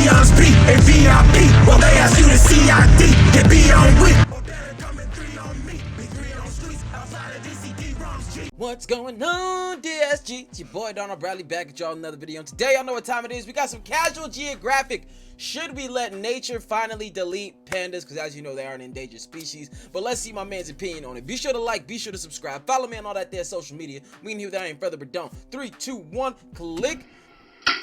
Leon's P and V.I.P. Well, they ask you to CID, get B on week. What's going on, DSG? It's your boy DarrnellBradley back at y'all another video. And today, y'all know what time it is. We got some casual Geographic. Should we let nature finally delete pandas? Because as you know, they are an endangered species. But let's see my man's opinion on it. Be sure to like, be sure to subscribe, follow me on all that there social media. We can hear that ain't further ado. 3, 2, 1, click.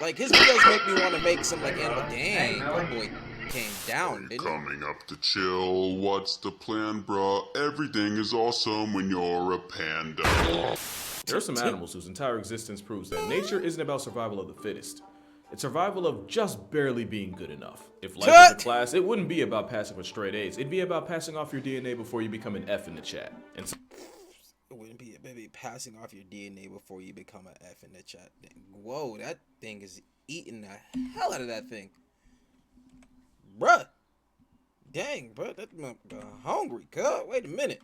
Like, his videos make me want to make some like animal. Dang, that boy came down, didn't he? Coming up to chill, what's the plan, bruh? Everything is awesome when you're a panda. There are some animals whose entire existence proves that nature isn't about survival of the fittest. It's survival of just barely being good enough. If life was a class, it wouldn't be about passing with straight A's. It'd be about passing off your DNA before you become an F in the chat. And so it wouldn't be maybe passing off your DNA before you become an F in the chat. Whoa, that thing is eating the hell out of that thing. Bruh. Dang, bro, that hungry, cuz. Wait a minute.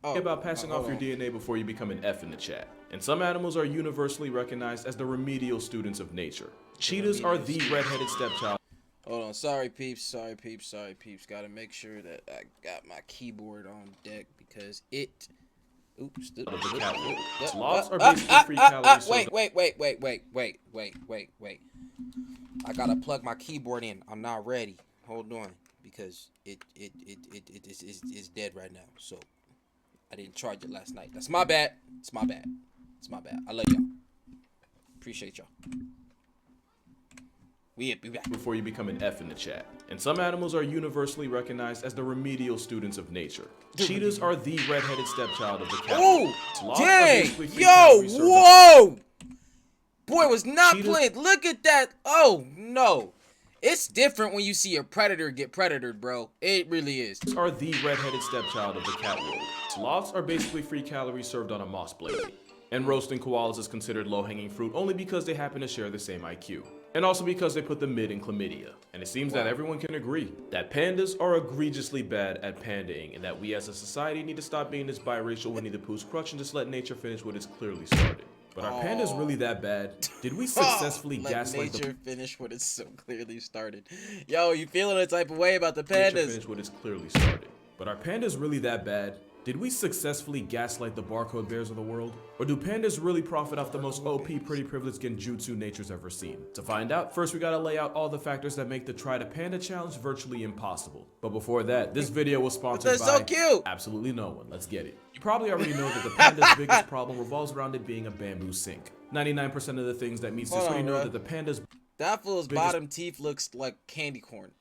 Oh, about passing off your DNA before you become an F in the chat. And some animals are universally recognized as the remedial students of nature. Cheetahs are the red-headed stepchild. Hold on, sorry peeps. Gotta make sure that I got my keyboard on deck because it. Oops. Sloths are basically free calories. Wait. I gotta plug my keyboard in. I'm not ready. Hold on, because it is dead right now. So I didn't charge it last night. That's my bad. It's my bad. I love y'all. Appreciate y'all. We back. Before you become an F in the chat. And some animals are universally recognized as the remedial students of nature. Cheetahs are the red-headed stepchild of the cat. Oh, dang! Yo, whoa! Boy, was not playing. Look at that. Oh, no. It's different when you see a predator get predatored, bro. It really is. Are the red-headed stepchild of the cat world. Sloths are basically free calories served on a moss blade. And roasting koalas is considered low-hanging fruit only because they happen to share the same IQ. And also because they put the mid in chlamydia. And it seems that everyone can agree that pandas are egregiously bad at pandaing and that we as a society need to stop being this biracial Winnie the Pooh's crutch and just let nature finish what it's clearly started. But are pandas really that bad? Did we successfully gaslight nature finish what it's so clearly started? Yo, you feeling a type of way about the pandas? Nature finish what it's clearly started. But are pandas really that bad? Did we successfully gaslight the barcode bears of the world? Or do pandas really profit off the most OP pretty privileged genjutsu nature's ever seen? To find out, first we gotta lay out all the factors that make the Try to Panda challenge virtually impossible. But before that, this video was sponsored by so cute. Absolutely no one. Let's get it. You probably already know that the panda's biggest problem revolves around it being a bamboo sink. 99% of the things that meets this already know that the panda's that fool's bottom teeth looks like candy corn.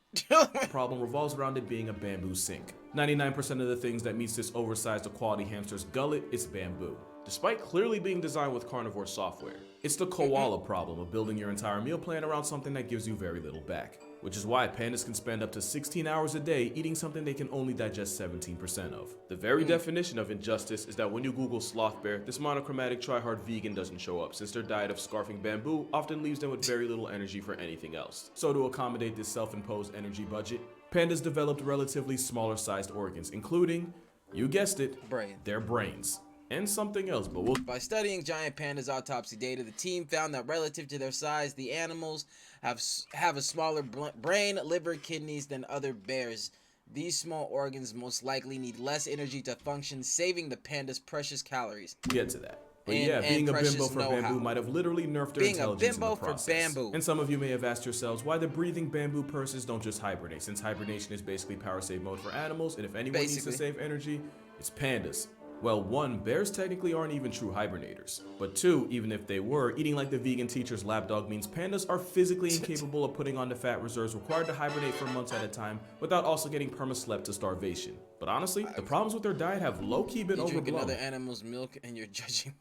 problem revolves around it being a bamboo sink. 99% of the things that meets this oversized equality hamster's gullet is bamboo. Despite clearly being designed with carnivore software, it's the koala problem of building your entire meal plan around something that gives you very little back. Which is why pandas can spend up to 16 hours a day eating something they can only digest 17% of. The very definition of injustice is that when you Google sloth bear, this monochromatic try-hard vegan doesn't show up, since their diet of scarfing bamboo often leaves them with very little energy for anything else. So to accommodate this self-imposed energy budget, pandas developed relatively smaller sized organs, including, you guessed it, their brains. And something else, but by studying giant pandas autopsy data, the team found that relative to their size, the animals have a smaller brain, liver, kidneys than other bears. These small organs most likely need less energy to function, saving the panda's precious calories. Get to that. But yeah, being a bimbo for bamboo might have literally nerfed their intelligence in the process. And some of you may have asked yourselves why the breathing bamboo purses don't just hibernate, since hibernation is basically power save mode for animals, and if anyone needs to save energy, it's pandas. Well, 1, bears technically aren't even true hibernators. But 2, even if they were, eating like the vegan teacher's lapdog means pandas are physically incapable of putting on the fat reserves required to hibernate for months at a time without also getting perma-slept to starvation. But honestly, the problems with their diet have low-key been overblown. You drink another animal's milk and you're judging.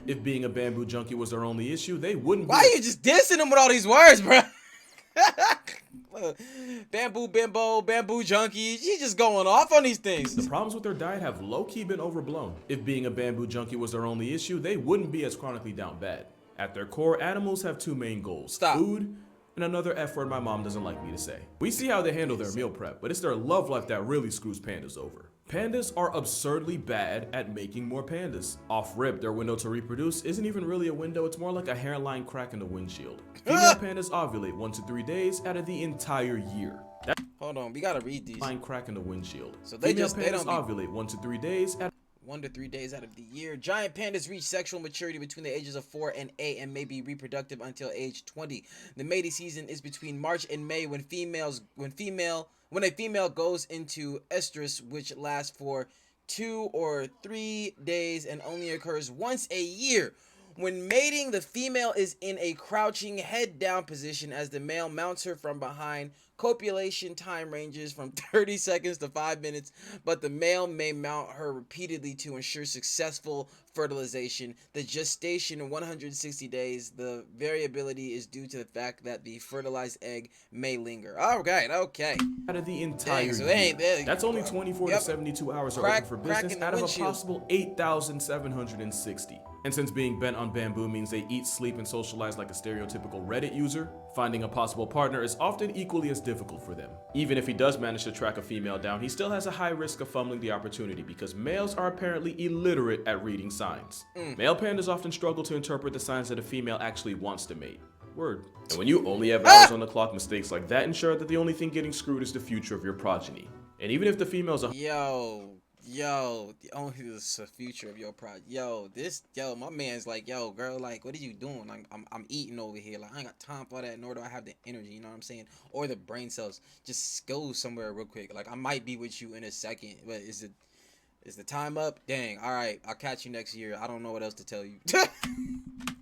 If being a bamboo junkie was their only issue, they wouldn't Why are you just dissing them with all these words, bro? Bamboo bimbo, bamboo junkie, she's just going off on these things. The problems with their diet have low-key been overblown. If being a bamboo junkie was their only issue, they wouldn't be as chronically down bad. At their core, animals have 2 main goals. Food and another F word my mom doesn't like me to say. We see how they handle their meal prep, but it's their love life that really screws pandas over. Pandas are absurdly bad at making more pandas. Off rip, their window to reproduce isn't even really a window, it's more like a hairline crack in the windshield. Female pandas ovulate 1 to 3 days out of the entire year. Hold on, we gotta read these. Line crack in the windshield. So they Female they pandas don't ovulate 1 to 3 days out 1 to 3 days out of the year. Giant pandas reach sexual maturity between the ages of 4 and 8 and may be reproductive until age 20. The mating season is between March and May when a female goes into estrus, which lasts for 2 or 3 days and only occurs once a year. When mating, the female is in a crouching head down position as the male mounts her from behind. Copulation time ranges from 30 seconds to 5 minutes, but the male may mount her repeatedly to ensure successful fertilization. The gestation 160 days. The variability is due to the fact that the fertilized egg may linger. Okay. of the entire Dang, so year. That's only 24 to 72 hours are Crack- open for crack business in the out of a windshield. possible 8,760. And since being bent on bamboo means they eat, sleep, and socialize like a stereotypical Reddit user, finding a possible partner is often equally as difficult for them. Even if he does manage to track a female down, he still has a high risk of fumbling the opportunity because males are apparently illiterate at reading signs. Male pandas often struggle to interpret the signs that a female actually wants to mate. Word. And when you only have hours on the clock, mistakes like that ensure that the only thing getting screwed is the future of your progeny. And even if the female's a The only is the future of your project. My man's like, yo, girl, like, what are you doing? Like, I'm eating over here. Like, I ain't got time for that, nor do I have the energy, you know what I'm saying? Or the brain cells. Just go somewhere real quick. Like, I might be with you in a second, but is the time up? Dang, all right, I'll catch you next year. I don't know what else to tell you.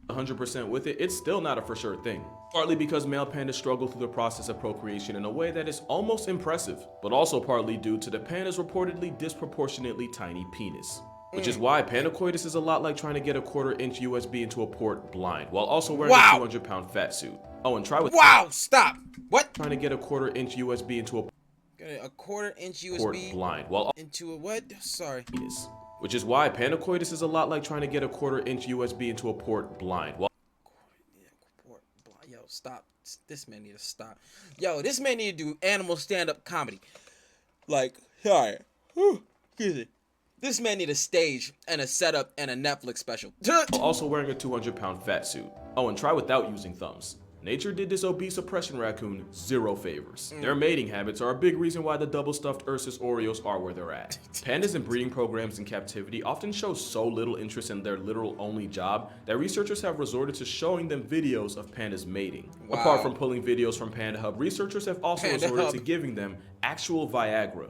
100% with it, it's still not a for sure thing. Partly because male pandas struggle through the process of procreation in a way that is almost impressive, but also partly due to the panda's reportedly disproportionately tiny penis. Which is why pandacoitus is a lot like trying to get a 1/4-inch USB into a port blind, while also wearing a 200-pound fat suit. Oh, and try with Stop. What? trying to get a 1/4-inch USB into a A 1/4-inch port USB blind, while into a what? Sorry. penis. Which is why pandacoitus is a lot like trying to get a 1/4-inch USB into a port blind, while Yo, stop. This man need to stop. Yo, this man need to do animal stand-up comedy. Like, alright. Excuse me. This man need a stage and a setup and a Netflix special. also wearing a 200-pound fat suit. Oh, and try without using thumbs. Nature did this obese oppression raccoon 0 favors. Their mating habits are a big reason why the double-stuffed Ursus Oreos are where they're at. Pandas in breeding programs in captivity often show so little interest in their literal only job that researchers have resorted to showing them videos of pandas mating. Wow. Apart from pulling videos from Panda Hub, researchers have also resorted to giving them actual Viagra.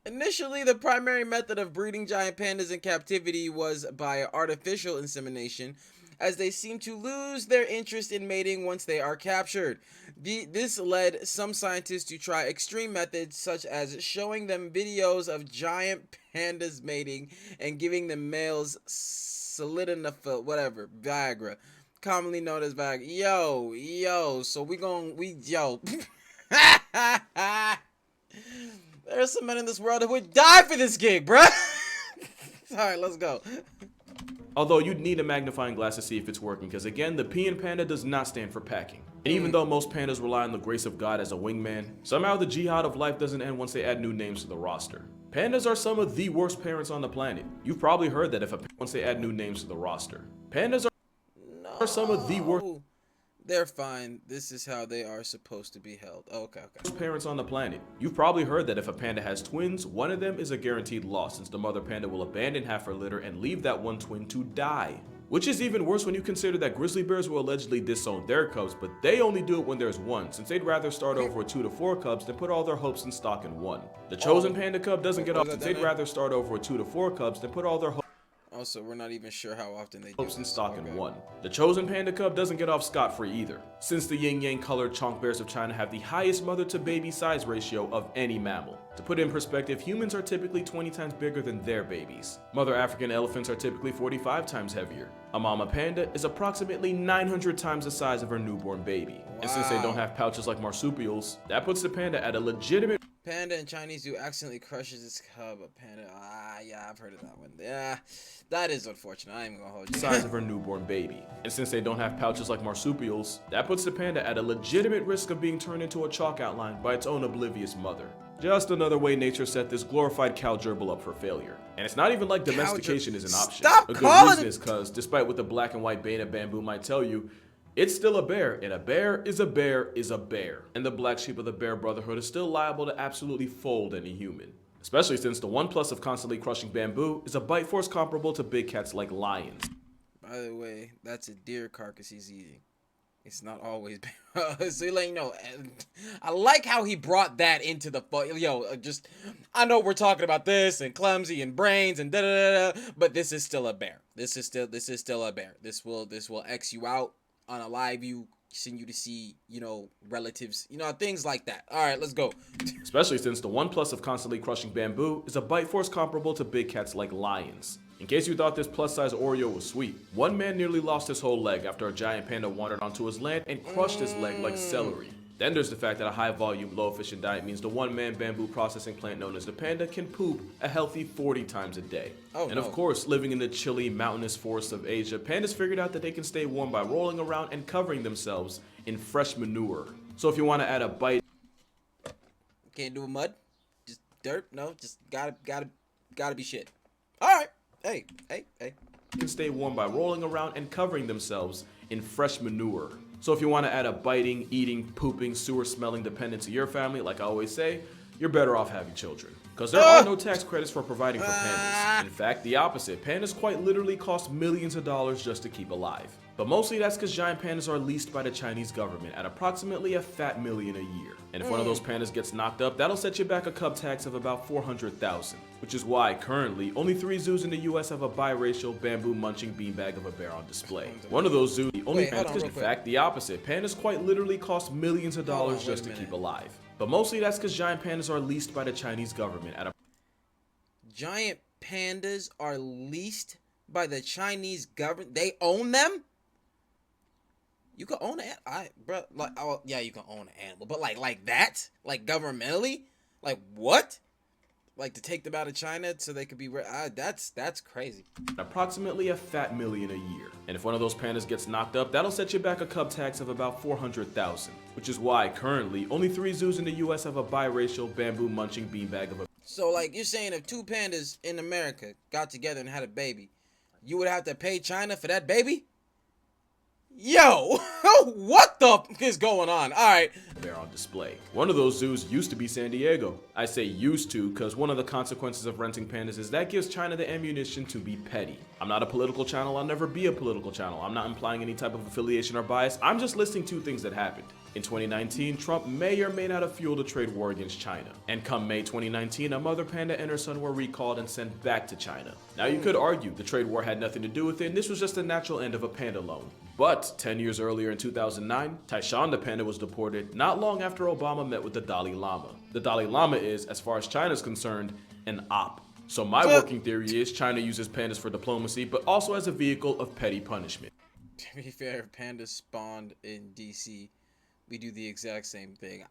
Initially, the primary method of breeding giant pandas in captivity was by artificial insemination, as they seem to lose their interest in mating once they are captured. This led some scientists to try extreme methods such as showing them videos of giant pandas mating and giving the males sildenafil, Viagra, commonly known as Viagra. So there's some men in this world that would die for this gig, bruh. Alright, let's go. Although you'd need a magnifying glass to see if it's working, because again, the P in panda does not stand for packing. And even though most pandas rely on the grace of God as a wingman, somehow the jihad of life doesn't end once they add new names to the roster. Pandas are some of the worst parents on the planet. You've probably heard that once they add new names to the roster. Pandas are some of the worst They're fine. This is how they are supposed to be held. Okay. parents on the planet. You've probably heard that if a panda has twins, one of them is a guaranteed loss, since the mother panda will abandon half her litter and leave that one twin to die. Which is even worse when you consider that grizzly bears will allegedly disown their cubs, but they only do it when there's one, since they'd rather start over with 2 to 4 cubs than put all their hopes and stock in one. The chosen panda cub doesn't get off, since they'd rather start over with 2 to 4 cubs than put all their Also, we're not even sure how often they do hopes and this. stock in one. The chosen panda cub doesn't get off scot-free either, since the yin-yang colored chonk bears of China have the highest mother-to-baby size ratio of any mammal. To put in perspective, humans are typically 20 times bigger than their babies. Mother African elephants are typically 45 times heavier. A mama panda is approximately 900 times the size of her newborn baby. And since they don't have pouches like marsupials, that puts the panda at a legitimate Panda in Chinese zoo accidentally crushes its cub. A panda. Yeah, I've heard of that one. Yeah, that is unfortunate. I ain't gonna hold you. size of her newborn baby. And since they don't have pouches like marsupials, that puts the panda at a legitimate risk of being turned into a chalk outline by its own oblivious mother. Just another way nature set this glorified cow gerbil up for failure. And it's not even like domestication is an option. Stop a good calling reason it- is because, despite what the black and white beta bamboo might tell you, it's still a bear, and a bear is a bear is a bear. And the black sheep of the bear brotherhood is still liable to absolutely fold any human. Especially since the one plus of constantly crushing bamboo is a bite force comparable to big cats like lions. By the way, that's a deer carcass he's eating. It's not always so like, you know, I like how he brought that into the just I know we're talking about this and clumsy and brains and da da da, but this is still a bear. This is still a bear. This will X you out, unalive you, send you to see, you know, relatives, you know, things like that. All right, let's go. Especially since the one plus of constantly crushing bamboo is a bite force comparable to big cats like lions. In case you thought this plus-size Oreo was sweet, one man nearly lost his whole leg after a giant panda wandered onto his land and crushed his leg like celery. Then there's the fact that a high-volume, low-efficient diet means the one-man bamboo processing plant known as the panda can poop a healthy 40 times a day. And of course, living in the chilly, mountainous forests of Asia, pandas figured out that they can stay warm by rolling around and covering themselves in fresh manure. So if you want to add a bite... Can't do mud? Just dirt? No, just gotta be shit. All right. Hey. Can stay warm by rolling around and covering themselves in fresh manure. So if you want to add a biting, eating, pooping, sewer-smelling dependent to your family, like I always say, you're better off having children. Because there are no tax credits for providing for pandas. In fact, the opposite. Pandas quite literally cost millions of dollars just to keep alive. But mostly that's because giant pandas are leased by the Chinese government at approximately a fat million a year. And if one of those pandas gets knocked up, that'll set you back a cub tax of about 400,000. Which is why, currently, only 3 zoos in the US have a biracial, bamboo-munching beanbag of a bear on display. One of those zoos, the only pandas, in fact, the opposite. Pandas quite literally cost millions of dollars just to keep alive. But mostly that's because giant pandas are leased by the Chinese government at a... Giant pandas are leased by the Chinese government? They own them? You can own it, bro. Like, oh, yeah, you can own an animal, but like that, like governmentally, like what? Like to take them out of China so they could be. That's crazy. Approximately a fat million a year. And if one of those pandas gets knocked up, that'll set you back a cub tax of about 400,000. Which is why currently only 3 zoos in the US have a biracial, bamboo-munching beanbag of a. So like you're saying, if 2 pandas in America got together and had a baby, you would have to pay China for that baby? Yo, what the f is going on? All right. Bear on display. One of those zoos used to be San Diego. I say used to because one of the consequences of renting pandas is that gives China the ammunition to be petty. I'm not a political channel. I'll never be a political channel. I'm not implying any type of affiliation or bias. I'm just listing 2 things that happened. In 2019, Trump may or may not have fueled a trade war against China. And come May 2019, a mother panda and her son were recalled and sent back to China. Now you could argue the trade war had nothing to do with it and this was just the natural end of a panda loan. But 10 years earlier in 2009, Taishan the panda was deported not long after Obama met with the Dalai Lama. The Dalai Lama is, as far as China is concerned, an op. So my working theory is China uses pandas for diplomacy, but also as a vehicle of petty punishment. To be fair, pandas spawned in DC. We do the exact same thing.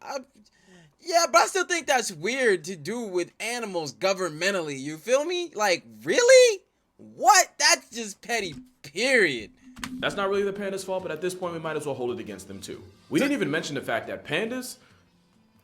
Yeah, but I still think that's weird to do with animals governmentally. You feel me? Like, really? What? That's just petty, period. That's not really the pandas' fault, but at this point we might as well hold it against them too. We didn't even mention the fact that pandas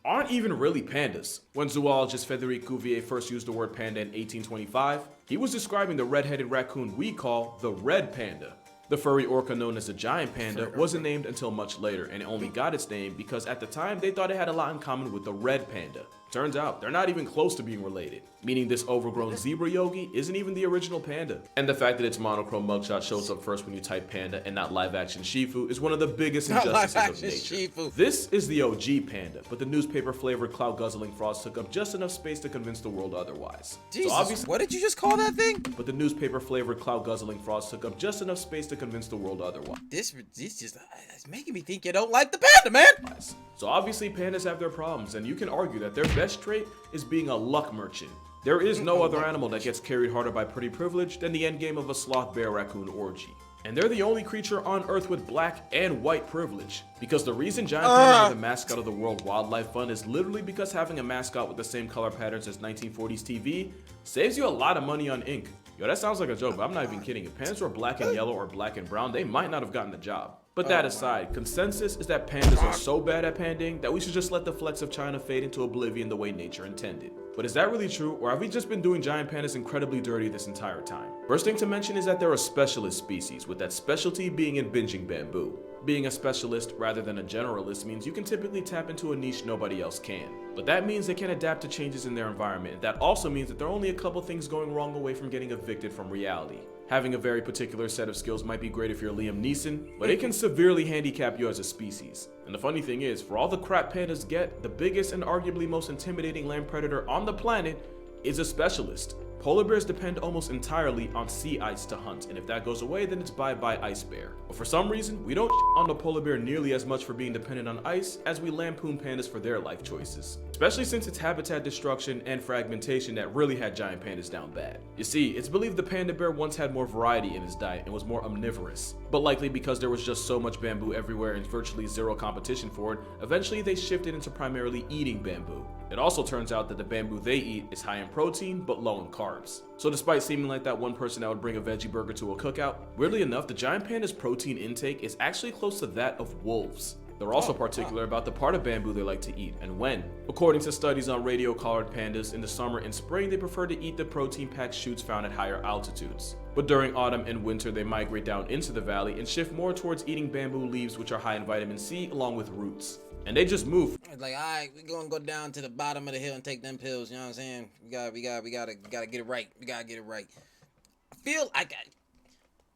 aren't even really pandas. When zoologist Frédéric Cuvier first used the word panda in 1825, he was describing the red-headed raccoon we call the red panda. The furry orca known as the giant panda wasn't named until much later, and it only got its name because at the time they thought it had a lot in common with the red panda. Turns out, they're not even close to being related, meaning this overgrown zebra yogi isn't even the original panda. And the fact that its monochrome mugshot shows up first when you type panda and not live-action Shifu is one of the biggest injustices of nature. Shifu. This is the OG panda, but the newspaper-flavored cloud-guzzling frauds took up just enough space to convince the world otherwise. Jesus, what did you just call that thing? But the newspaper-flavored cloud-guzzling frauds took up just enough space to convince the world otherwise. This just it's making me think you don't like the panda, man. So obviously pandas have their problems, and you can argue that their best trait is being a luck merchant. There is no other animal that gets carried harder by pretty privilege than the endgame of a sloth bear raccoon orgy. And they're the only creature on Earth with black and white privilege. Because the reason giant pandas are the mascot of the World Wildlife Fund is literally because having a mascot with the same color patterns as 1940s TV saves you a lot of money on ink. Yo, that sounds like a joke, but I'm not even kidding. If pandas were black and yellow or black and brown, they might not have gotten the job. But that aside, consensus is that pandas are so bad at pandaing that we should just let the flecks of China fade into oblivion the way nature intended. But is that really true, or have we just been doing giant pandas incredibly dirty this entire time? First thing to mention is that they're a specialist species, with that specialty being in binging bamboo. Being a specialist rather than a generalist means you can typically tap into a niche nobody else can. But that means they can adapt to changes in their environment, and that also means that there are only a couple things going wrong away from getting evicted from reality. Having a very particular set of skills might be great if you're Liam Neeson, but it can severely handicap you as a species. And the funny thing is, for all the crap pandas get, the biggest and arguably most intimidating land predator on the planet is a specialist. Polar bears depend almost entirely on sea ice to hunt, and if that goes away, then it's bye-bye ice bear. But for some reason, we don't on the polar bear nearly as much for being dependent on ice as we lampoon pandas for their life choices. Especially since it's habitat destruction and fragmentation that really had giant pandas down bad. You see, it's believed the panda bear once had more variety in his diet and was more omnivorous. But likely because there was just so much bamboo everywhere and virtually zero competition for it, eventually they shifted into primarily eating bamboo. It also turns out that the bamboo they eat is high in protein but low in carbs. So despite seeming like that one person that would bring a veggie burger to a cookout, weirdly enough, the giant panda's protein intake is actually close to that of wolves. They're also particular about the part of bamboo they like to eat and when. According to studies on radio-collared pandas, in the summer and spring they prefer to eat the protein-packed shoots found at higher altitudes. But during autumn and winter they migrate down into the valley and shift more towards eating bamboo leaves, which are high in vitamin C along with roots. And they just move. It's like, all right, we're gonna go down to the bottom of the hill and take them pills. You know what I'm saying? We gotta get it right. We gotta get it right.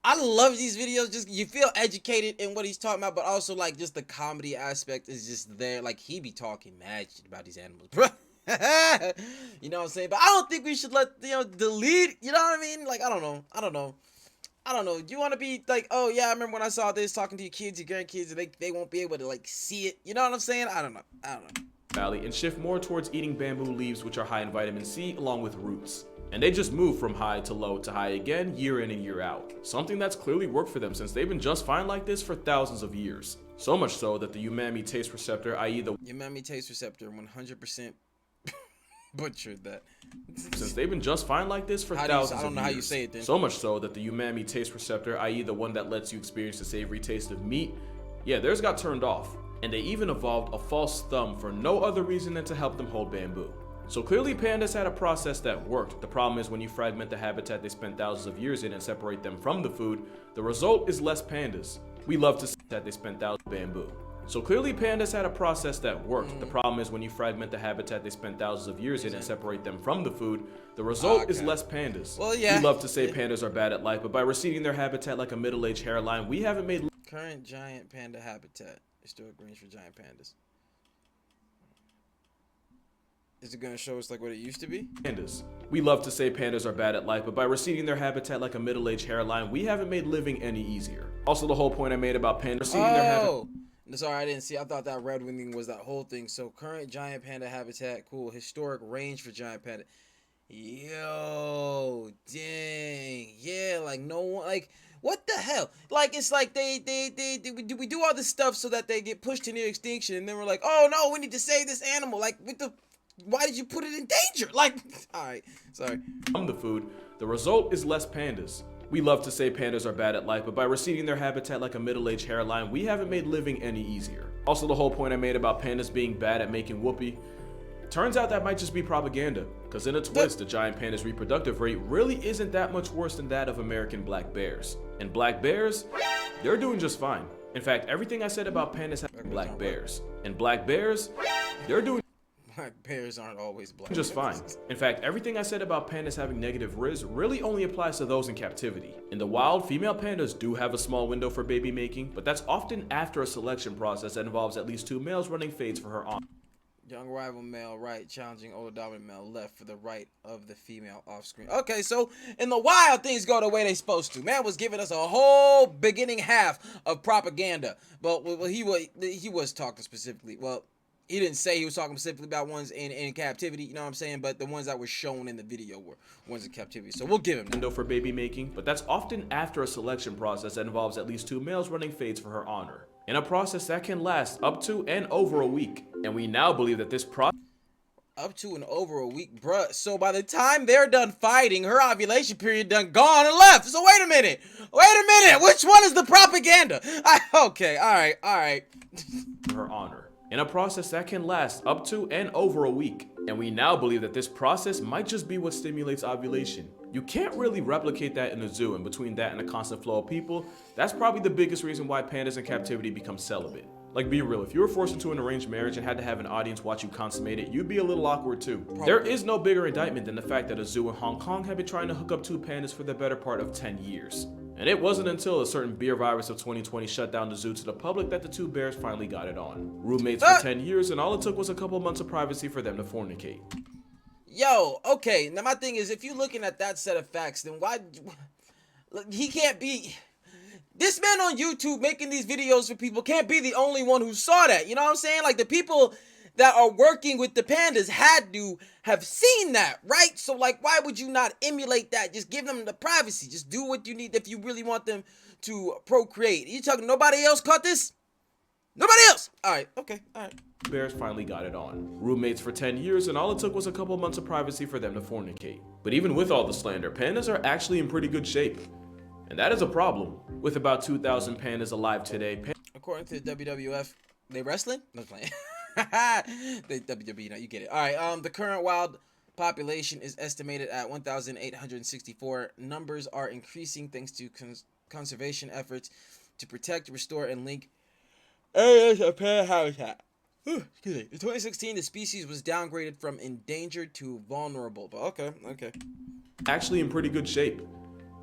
I love these videos. Just you feel educated in what he's talking about, but also like just the comedy aspect is just there. Like he be talking mad shit about these animals, bro. You know what I'm saying? But I don't think we should let delete. You know what I mean? Like I don't know. You want to be like, oh yeah, I remember when I saw this, talking to your kids, your grandkids, and they won't be able to like see it. You know what I'm saying? I don't know. Valley and shift more towards eating bamboo leaves, which are high in vitamin C along with roots. And they just move from high to low to high again, year in and year out. Something that's clearly worked for them since they've been just fine like this for thousands of years. So much so that the umami taste receptor, i.e. the umami taste receptor, 100% butchered that. Since they've been just fine like this for thousands of years. I don't know how you say it then. So much so that the umami taste receptor, i.e. the one that lets you experience the savory taste of meat, yeah, theirs got turned off. And they even evolved a false thumb for no other reason than to help them hold bamboo. So clearly pandas had a process that worked. The problem is when you fragment the habitat they spent thousands of years in and separate them from the food, the result is less pandas. We love to see that they spent thousands of bamboo. So clearly pandas had a process that worked. The problem is when you fragment the habitat they spent thousands of years in and separate them from the food, the result is less pandas. Well, yeah. We love to say pandas are bad at life, but by receding their habitat like a middle-aged hairline, we haven't made current giant panda habitat. Historic range for giant pandas. Is it going to show us like what it used to be? Pandas. We love to say pandas are bad at life, but by receding their habitat like a middle-aged hairline, we haven't made living any easier. Also, the whole point I made about pandas receding their habitat. Sorry, I didn't see. I thought that red winging was that whole thing. So current giant panda habitat, cool. Historic range for giant panda. Yo, dang, yeah. Like no one, like what the hell? Like it's like we do all this stuff so that they get pushed to near extinction, and then we're like, oh no, we need to save this animal. Like what the? Why did you put it in danger? Like, all right, sorry. From the food, the result is less pandas. We love to say pandas are bad at life, but by receding their habitat like a middle-aged hairline, we haven't made living any easier. Also, the whole point I made about pandas being bad at making whoopee, turns out that might just be propaganda, because in a twist, the giant panda's reproductive rate really isn't that much worse than that of American black bears. And black bears, they're doing just fine. In fact, everything I said about pandas have black bears. And black bears, they're doing Black bears aren't always black. just fine. In fact, everything I said about pandas having negative riz really only applies to those in captivity. In the wild, female pandas do have a small window for baby making, but that's often after a selection process that involves at least 2 males running fates for her on. Young rival male right, challenging older dominant male left for the right of the female offspring. Okay, so in the wild, things go the way they supposed to. Man was giving us a whole beginning half of propaganda, but he was talking specifically. Well, he didn't say he was talking specifically about ones in captivity, you know what I'm saying? But the ones that were shown in the video were ones in captivity. So we'll give him that. Window for baby making, but that's often after a selection process that involves at least 2 males running fates for her honor. In a process that can last up to and over a week. And we now believe that this process Up to and over a week, bruh. So by the time they're done fighting, her ovulation period done gone and left. So wait a minute. Which one is the propaganda? Okay, all right. Her honor, in a process that can last up to and over a week. And we now believe that this process might just be what stimulates ovulation. You can't really replicate that in a zoo, and between that and a constant flow of people, that's probably the biggest reason why pandas in captivity become celibate. Like, be real, if you were forced into an arranged marriage and had to have an audience watch you consummate it, you'd be a little awkward too. Probably. There is no bigger indictment than the fact that a zoo in Hong Kong had been trying to hook up 2 pandas for the better part of 10 years. And it wasn't until a certain beer virus of 2020 shut down the zoo to the public that the 2 bears finally got it on. Roommates for 10 years, and all it took was a couple months of privacy for them to fornicate. Yo, okay, now my thing is, if you're looking at that set of facts, then why... He can't be... This man on YouTube making these videos for people can't be the only one who saw that. You know what I'm saying? Like, the people that are working with the pandas had to have seen that, right? So, like, why would you not emulate that? Just give them the privacy. Just do what you need if you really want them to procreate. You talking nobody else caught this? Nobody else! Alright, okay, alright. Bears finally got it on. Roommates for 10 years, and all it took was a couple months of privacy for them to fornicate. But even with all the slander, pandas are actually in pretty good shape. And that is a problem. With about 2,000 pandas alive today. According to the WWF, they wrestling? No playing. The WWE, you get it. All right. The current wild population is estimated at 1,864. Numbers are increasing thanks to conservation efforts to protect, restore, and link areas of panda habitat. In 2016, the species was downgraded from endangered to vulnerable. But okay. Actually in pretty good shape.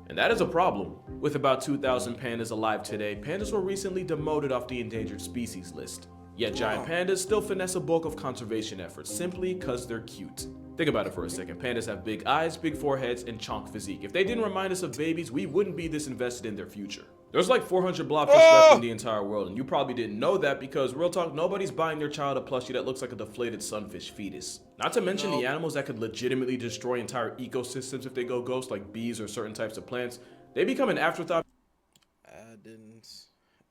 And that is a problem. With about 2,000 pandas alive today, pandas were recently demoted off the endangered species list. Yet giant pandas still finesse a bulk of conservation efforts simply because they're cute. Think about it for a second. Pandas have big eyes, big foreheads, and chonk physique. If they didn't remind us of babies, we wouldn't be this invested in their future. There's like 400 blobfish left in the entire world, and you probably didn't know that because, real talk, nobody's buying their child a plushie that looks like a deflated sunfish fetus. Not to mention the animals that could legitimately destroy entire ecosystems if they go ghost, like bees or certain types of plants. They become an afterthought.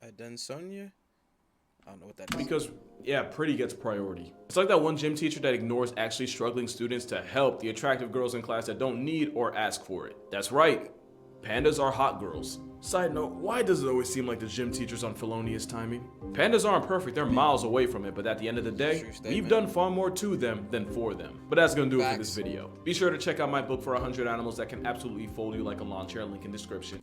Adensonia? I don't know what that is. Because, yeah, pretty gets priority. It's like that one gym teacher that ignores actually struggling students to help the attractive girls in class that don't need or ask for it. That's right. Pandas are hot girls. Side note, why does it always seem like the gym teacher's on felonious timing? Pandas aren't perfect, they're miles away from it, but at the end of the day, we've done far more to them than for them. But that's gonna do it for this video. Be sure to check out my book for 100 animals that can absolutely fold you like a lawn chair, link in description.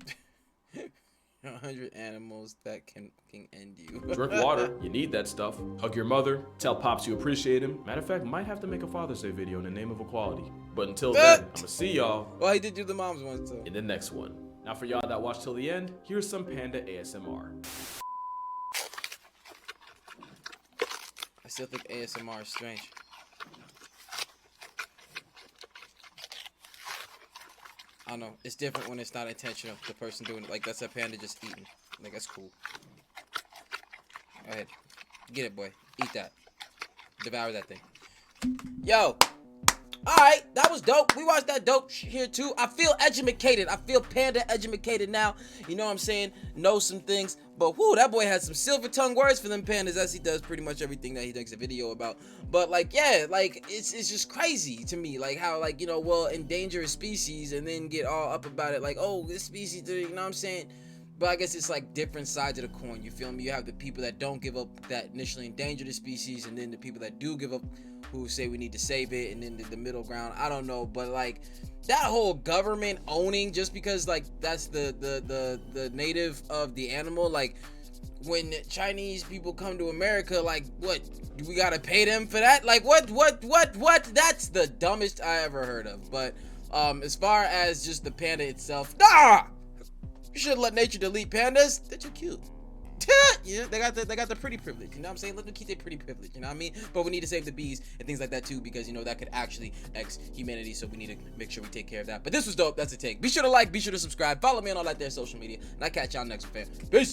100 animals that can end you. Drink water, you need that stuff. Hug your mother, tell Pops you appreciate him. Matter of fact, might have to make a Father's Day video in the name of equality. But until then, I'ma see y'all. Well, he did do the moms once too. In the next one. Now for y'all that watch till the end, here's some panda ASMR. I still think ASMR is strange. I don't know. It's different when it's not intentional. The person doing it, like that's a panda just eating. Like that's cool. Go ahead, get it, boy. Eat that. Devour that thing. Yo. Alright, that was dope. We watched that dope here too. I feel educated. I feel panda educated now. You know what I'm saying? Know some things. But whoo, that boy had some silver tongue words for them pandas, as he does pretty much everything that he makes a video about. But like, yeah, like it's just crazy to me. Like how, like, you know, we'll endanger a species and then get all up about it. Like, oh, this species, you know what I'm saying? But I guess it's like different sides of the coin. You feel me? You have the people that don't give up, that initially endanger the species, and then the people that do give up, who say we need to save it, and then the middle ground. I don't know, but like that whole government owning just because like that's the native of the animal. Like when Chinese people come to America, like what? Do we gotta pay them for that? Like what? That's the dumbest I ever heard of. But as far as just the panda itself, you should let nature delete pandas. They're too cute. Yeah, they got the pretty privilege. You know what I'm saying? Let them keep their pretty privilege. You know what I mean? But we need to save the bees and things like that too, because you know that could actually X humanity. So we need to make sure we take care of that. But this was dope. That's a take. Be sure to like. Be sure to subscribe. Follow me on all that there social media. And I catch y'all next one, fam. Peace.